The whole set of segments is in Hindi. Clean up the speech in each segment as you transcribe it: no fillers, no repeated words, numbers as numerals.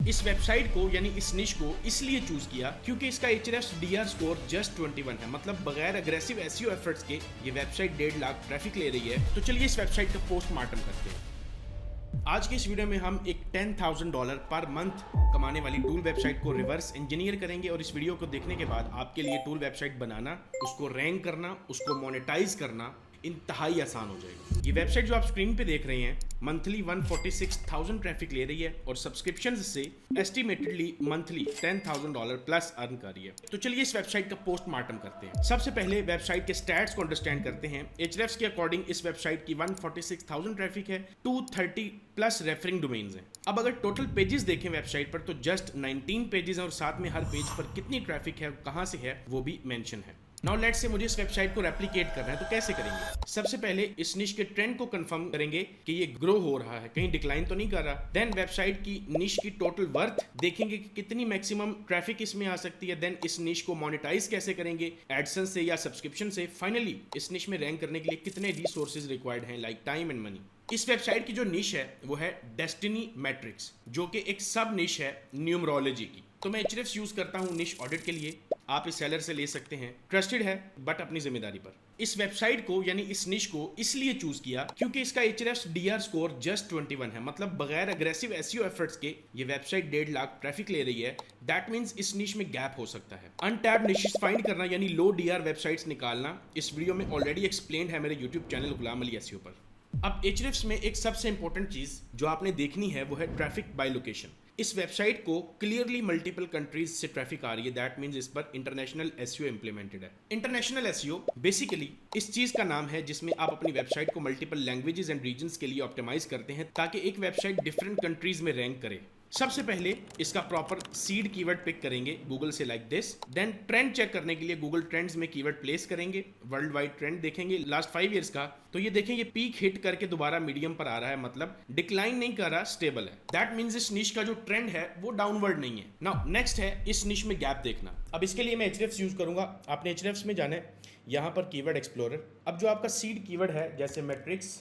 इस वेबसाइट को यानी इस निश को इसलिए चूज किया क्योंकि इसका एचआरएफ डीआर स्कोर जस्ट 21 है, मतलब बगैर अग्रेसिव एसईओ एफर्ट्स के ये वेबसाइट 1.5 लाख ट्रैफिक ले रही है। तो चलिए इस वेबसाइट का पोस्टमार्टम करते हैं। आज के इस वीडियो में हम एक $10,000 पर मंथ कमाने वाली टूल वेबसाइट को रिवर्स इंजीनियर करेंगे और इस वीडियो को देखने के बाद आपके लिए टूल वेबसाइट बनाना, उसको रैंक करना, उसको मोनेटाइज करना इंतहाई आसान हो जाएगा। ये वेबसाइट जो आप स्क्रीन पे देख रहे हैं मंथली 146,000 ट्रैफिक ले रही है और सब्सक्रिप्शन से एस्टिमेटेडली मंथली $10,000 प्लस अर्न कर रही है। तो चलिए इस वेबसाइट का पोस्टमार्टम करते हैं। सबसे पहले वेबसाइट के स्टैट्स को अंडरस्टैंड करते हैं। एचरेफ्स के अकॉर्डिंग इस वेबसाइट की 146,000 ट्रैफिक है, 230 प्लस रेफरिंग डोमेन्स हैं। अब अगर टोटल पेजेस देखें वेबसाइट पर तो जस्ट 19 पेजेस हैं और साथ में हर पेज पर कितनी ट्रैफिक है, कहां से है, वो भी मेंशन है। नाउ लेट्स से मुझे इस वेबसाइट को रेप्लिकेट करना है, तो कैसे करेंगे? सबसे पहले इस निश के ट्रेंड को कंफर्म करेंगे कि ये ग्रो हो रहा है, कहीं डिक्लाइन तो नहीं कर रहा। देन वेबसाइट की निश की टोटल वर्थ देखेंगे कि कितनी मैक्सिमम ट्रैफिक इसमें आ सकती है। देन इस निश को मोनेटाइज कैसे करेंगे, एडसेंस से या सब्सक्रिप्शन से। फाइनली इस निश में रैंक करने के लिए कितने रिसोर्सेज रिक्वायर्ड हैं, लाइक टाइम एंड मनी। इस वेबसाइट की जो निश है वो है डेस्टिनी मैट्रिक्स, जो कि एक सब निश है न्यूमरोलॉजी की। तो मैं एचरेफ्स यूज करता हूं निश ऑडिट के लिए। आप इस सेलर से ले सकते हैं, ट्रस्टेड है बट अपनी जिम्मेदारी पर। इस वेबसाइट को यानी इस निश को इसलिए चूज किया क्योंकि इसका एचरेफ्स डीआर स्कोर जस्ट 21 है, मतलब बगैर अग्रेसिव एसईओ एफर्ट्स के ये वेबसाइट 1.5 लाख ट्रैफिक ले रही है। दैट मींस इस निश में गैप हो सकता है। अनटैप्ड निशेस फाइंड करना यानी लो डीआर वेबसाइट्स निकालना, इस वीडियो में ऑलरेडी एक्सप्लेन्ड है मेरे YouTube channel Ghulam Ali SEO पर। अब एचरेफ्स में एक सबसे इंपॉर्टेंट चीज जो आपने देखनी है वो है ट्रैफिक बाय लोकेशन। इस वेबसाइट को क्लियरली मल्टीपल कंट्रीज से ट्रैफिक आ रही है। दैट मींस इस पर इंटरनेशनल एसईओ इंप्लीमेंटेड है। इंटरनेशनल एसईओ बेसिकली इस चीज का नाम है जिसमें आप अपनी वेबसाइट को मल्टीपल लैंग्वेजेस एंड रीजन्स के लिए ऑप्टिमाइज करते हैं ताकि एक वेबसाइट डिफरेंट कंट्रीज में रैंक करे। सबसे पहले इसका प्रॉपर सीड कीवर्ड पिक करेंगे गूगल से, like this. Then trend check करने के लिए गूगल ट्रेंड्स में कीवर्ड प्लेस करेंगे, वर्ल्ड वाइड ट्रेंड देखेंगे लास्ट 5 ईयर्स का। तो ये देखें, ये पीक हिट करके दोबारा मीडियम पर आ रहा है, मतलब डिक्लाइन नहीं कर रहा, स्टेबल है। दैट मींस इस निश का जो ट्रेंड है वो डाउनवर्ड नहीं है। नाउ नेक्स्ट है इस निश में गैप देखना। अब इसके लिए मैं एचरेफ्स यूज करूंगा। आपने एचरेफ्स में जाना है, यहाँ पर कीवर्ड एक्सप्लोरर। अब जो आपका सीड कीवर्ड है जैसे मैट्रिक्स,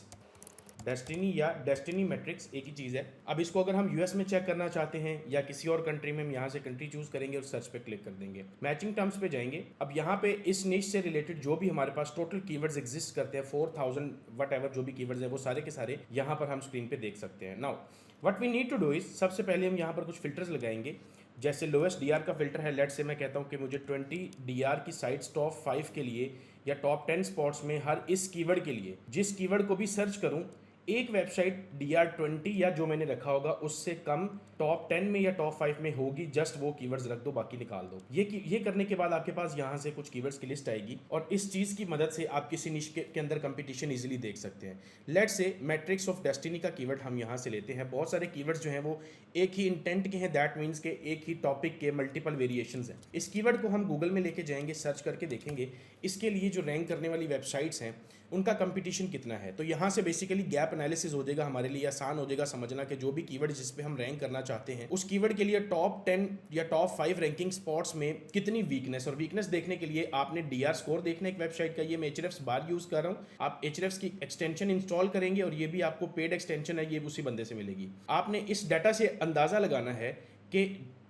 डेस्टिनी या डेस्टिनी मैट्रिक्स एक ही चीज़ है। अब इसको अगर हम यूएस में चेक करना चाहते हैं या किसी और कंट्री में, हम यहाँ से कंट्री चूज करेंगे और सर्च पे क्लिक कर देंगे। मैचिंग टर्म्स पे जाएंगे। अब यहाँ पे इस निश से रिलेटेड जो भी हमारे पास टोटल कीवर्ड्स एग्जिस्ट करते हैं, 4000 वट एवर जो भी कीवर्ड्स हैं वो सारे के सारे यहाँ पर हम स्क्रीन पे देख सकते हैं। Now what we need to do is, सबसे पहले हम यहाँ पर कुछ फिल्टर्स लगाएंगे। जैसे लोएस्ट डीआर का फिल्टर है, लेट से मैं कहता हूँ कि मुझे 20 डीआर की साइट्स टॉप 5 के लिए या टॉप 10 स्पॉट्स में हर इस कीवर्ड के लिए जिस कीवर्ड को भी सर्च करूँ एक वेबसाइट DR20 या जो मैंने रखा होगा उससे कम टॉप 10 में या टॉप 5 में होगी। जस्ट वो कीवर्ड्स रख दो, बाकी निकाल दो। ये करने के बाद आपके पास यहाँ से कुछ कीवर्ड्स की लिस्ट आएगी और इस चीज़ की मदद से आप किसी निश के अंदर कंपटीशन इजीली देख सकते हैं। Let's say matrix of destiny का कीवर्ड हम यहाँ से लेते हैं। बहुत सारे कीवर्ड्स जो हैं वो एक ही इंटेंट के हैं, दैट मीन्स के एक ही टॉपिक के मल्टीपल वेरिएशंस हैं। इस कीवर्ड को हम गूगल में लेके जाएंगे, सर्च करके देखेंगे इसके लिए जो रैंक करने वाली वेबसाइट्स हैं उनका कंपटीशन कितना है। तो यहाँ से बेसिकली गैप एनालिसिस हो जाएगा, हमारे लिए आसान हो जाएगा समझना कि जो भी कीवर्ड जिस पे हम रैंक करना चाहते हैं उस कीवर्ड के लिए टॉप 10 या टॉप 5 रैंकिंग स्पॉट्स में कितनी वीकनेस। और वीकनेस देखने के लिए आपने डीआर स्कोर देखना एक वेबसाइट का। ये मैं एचरेफ्स बार यूज कर रहा हूँ। आप एचरेफ्स की एक्सटेंशन इंस्टॉल करेंगे और ये भी आपको पेड एक्सटेंशन है, ये उसी बंदे से मिलेगी। आपने इस डाटा से अंदाजा लगाना है कि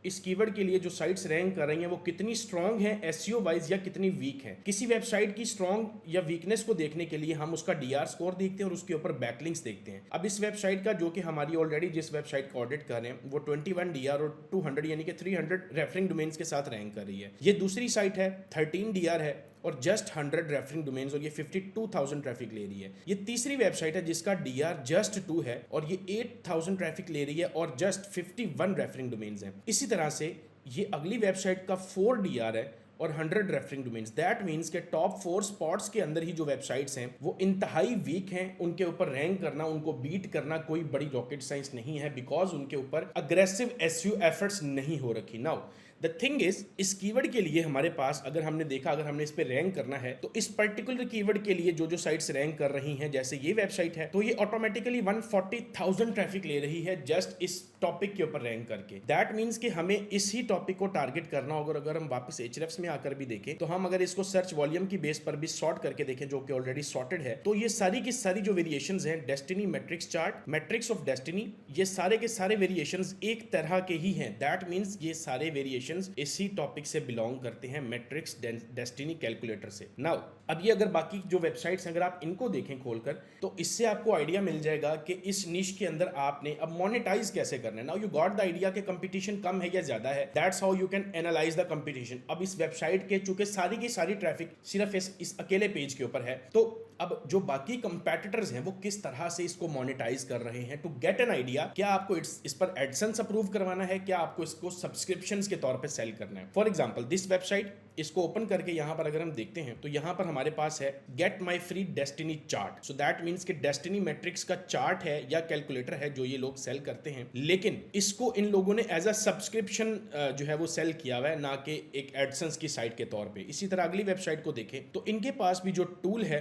इस कीवर्ड के लिए जो साइट्स रैंक कर रही हैं वो कितनी स्ट्रांग है एसईओ वाइज या कितनी वीक है। किसी वेबसाइट की स्ट्रांग या वीकनेस को देखने के लिए हम उसका डीआर स्कोर देखते हैं और उसके ऊपर बैकलिंक्स देखते हैं। अब इस वेबसाइट का जो कि हमारी ऑलरेडी जिस वेबसाइट का ऑडिट कर रहे हैं वो 21 डीआर और 200 यानी कि 300 रेफरिंग डोमेन्स के साथ रैंक कर रही है। ये दूसरी साइट है, 13 डीआर है और जस्ट 100 रेफरिंग डोमेन्स और ये 52,000 ट्रैफिक ले रही है। ये तीसरी वेबसाइट है जिसका डीआर जस्ट 2 है और ये 8,000 ट्रैफिक ले रही है और जस्ट 51 रेफरिंग डोमेन्स हैं। इसी तरह से ये अगली वेबसाइट का 4 डीआर है और 100 रेफरिंग डोमेन्स। दैट मीन्स के टॉप 4 स्पॉट्स के अंदर ही जो वेबसाइट्स हैं वो इंतहाई वीक हैं। उनके ऊपर रैंक करना, उनको बीट करना कोई बड़ी रॉकेट साइंस नहीं है, बिकॉज उनके ऊपर अग्रेसिव एसईओ एफर्ट्स नहीं हो रखी। नाउ द थिंग इज इस कीवर्ड के लिए हमारे पास अगर हमने देखा, अगर हमने इस पे रैंक करना है तो इस पर्टिकुलर कीवर्ड के लिए जो साइट्स रैंक कर रही हैं, जैसे ये वेबसाइट है, तो ये ऑटोमेटिकली 140,000 ट्रैफिक ले रही है जस्ट इस टॉपिक के ऊपर रैंक करके। दैट मीन्स कि हमें इसी टॉपिक को टारगेट करना होगा। अगर हम वापस Ahrefs में आकर भी देखें तो हम अगर इसको सर्च वॉल्यूम की बेस पर भी सॉर्ट करके देखें, जो कि ऑलरेडी सॉर्टेड है, तो ये सारी की सारी जो वेरिएशंस हैं, destiny matrix chart, matrix of destiny, ये सारे के सारे वेरिएशंस एक तरह के ही हैं। दैट मीन्स ये सारे वेरिएशंस इसी टॉपिक से बिलोंग करते हैं, मैट्रिक्स डेस्टिनी कैलकुलेटर से। नाउ अब ये अगर बाकी जो वेबसाइट्स अगर आप इनको देखें खोलकर, तो इससे आपको आइडिया मिल जाएगा कि इस निश के अंदर आपने अब मोनेटाइज कैसे करना है। Now you got the idea कि कंपटीशन कम है या ज्यादा है। That's how you can analyse the competition. अब इस वेबसाइट के चूंकि सारी की सारी ट्रैफिक सिर्फ इस अकेले पेज के ऊपर है, तो अब जो बाकी कंपेटिटर्स हैं वो किस तरह से इसको मोनेटाइज कर रहे हैं, टू गेट एन आइडिया। क्या आपको इस पर एडसेंस अप्रूव करवाना है, क्या आपको इसको सब्सक्रिप्शंस के तौर पे सेल करना है। फॉर एग्जांपल दिस वेबसाइट, इसको ओपन करके यहां पर अगर हम देखते हैं तो यहां पर हमारे पास है get my free destiny chart. So that means कि डेस्टिनी मैट्रिक्स का चार्ट है या कैलकुलेटर है जो ये लोग सेल करते हैं, लेकिन इसको इन लोगों ने एज अ सब्सक्रिप्शन जो है वो सेल किया हुआ है, ना कि एक एडसेंस की साइट के तौर पे। इसी तरह अगली वेबसाइट को देखें तो इनके पास भी जो टूल है,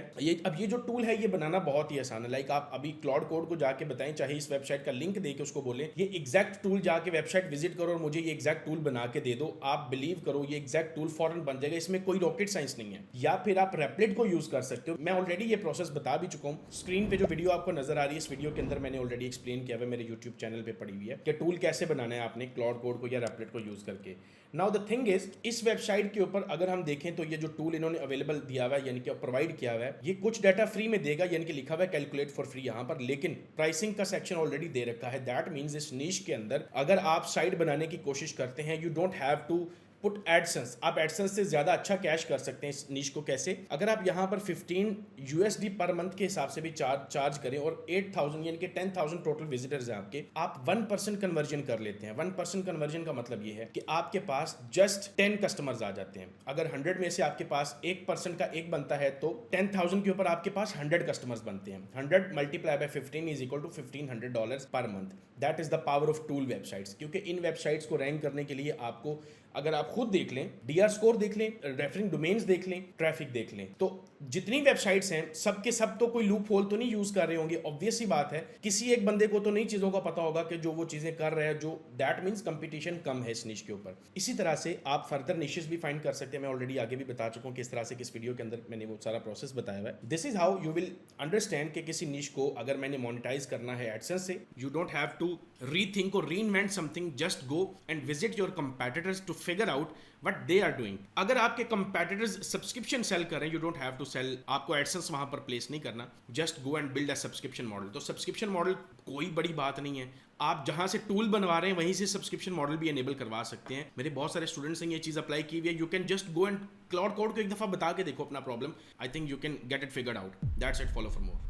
ये जो टूल है ये बनाना बहुत ही आसान है। लाइक आप अभी क्लाउड कोड को जाके बताएं, चाहे इस वेबसाइट का लिंक देके उसको बोले ये एग्जैक्ट टूल जाके वेबसाइट विजिट करो और मुझे ये एग्जैक्ट टूल बना के दे दो, आप बिलीव करो ये एग्जैक्ट टूल फॉरन बन जाएगा। इसमें कोई रॉकेट साइंस नहीं है। या फिर आप रेपलेट को यूज कर सकते हो। मैं ऑलरेडी ये प्रोसेस बता भी चुका हूँ। स्क्रीन पे जो वीडियो आपको नजर आ रही है, इस वीडियो के अंदर मैंने ऑलरेडी एक्सप्लेन किया हुआ है, मेरे यूट्यूब चैनल पे पड़ी हुई है कि टूल कैसे बनाना है आपने क्लाउड कोड को या रेपलेट को यूज करके। नाउ द थिंग इज, इस वेबसाइट के ऊपर अगर हम देखें तो ये जो टूल इन्होंने अवेलेबल दिया हुआ है, यानी कि प्रोवाइड किया हुआ है, ये कुछ डाटा फ्री में देगा, यानी कि लिखा हुआ है कैलकुलेट फॉर फ्री यहाँ पर, लेकिन प्राइसिंग का सेक्शन ऑलरेडी दे रखा है। दैट मीन्स इस नीश के अंदर अगर आप साइट बनाने की कोशिश करते हैं, you don't have to put AdSense. आप एडसेंस से ज्यादा अच्छा कैश कर सकते हैं इस निश को। कैसे? अगर आप यहाँ पर 15 USD पर मंथ के हिसाब से भी चार्ज करें और 8,000 यानी कि 10,000 टोटल विजिटर्स हैं आपके, आप 1% कन्वर्जन कर लेते हैं। 1% कन्वर्जन का मतलब ये है कि आपके पास जस्ट 10 कस्टमर्स आ जाते हैं। अगर 100 में से आपके पास 1% का एक बनता है तो 10,000 के ऊपर आपके पास 100 कस्टमर्स बनते हैं। 100 multiply by 15 is equal to $1,500 per month. That is the power of tool websites. क्योंकि इन वेबसाइट्स को रैंक करने के लिए आपको, अगर आप खुद देख लें, डीआर स्कोर देख लें, रेफरिंग डोमेन्स देख लें, ट्रैफिक देख लें, तो जितनी वेबसाइट्स हैं सब के सब तो कोई लूप होल तो नहीं यूज कर रहे होंगे। ऑब्वियस ही बात है, किसी एक बंदे को तो नई चीजों का पता होगा कि जो वो चीजें कर रहे हैं, जो दैट मींस कंपटीशन कम है इस निश के ऊपर। इसी तरह से आप फर्दर निशेस भी फाइंड कर सकते हैं। मैं ऑलरेडी आगे भी बता चुका हूं किस तरह से, किस वीडियो के अंदर मैंने वो सारा प्रोसेस बताया हुआ है। This is how you will understand कि किसी निश को अगर मैंने मोनेटाइज करना है एडसेंस से, you don't have to rethink और reinvent something, just go and visit your competitors to figure out what they are doing. अगर आपके कंपेटिटर्स सब्सक्रिप्शन सेल कर रहे हैं, you don't have to sell, आपको एडसेंस वहां पर प्लेस नहीं करना, just go and build a subscription model. तो सब्सक्रिप्शन मॉडल कोई बड़ी बात नहीं है, आप जहां से टूल बनवा रहे हैं वहीं से सब्सक्रिप्शन मॉडल भी एनेबल करवा सकते हैं। मेरे बहुत सारे स्टूडेंट्स ने ये चीज अप्लाई की हुई है। You can just go and cloud code को एक दफा बता के देखो अपना problem, I think you can get it figured out. That's it, follow for more.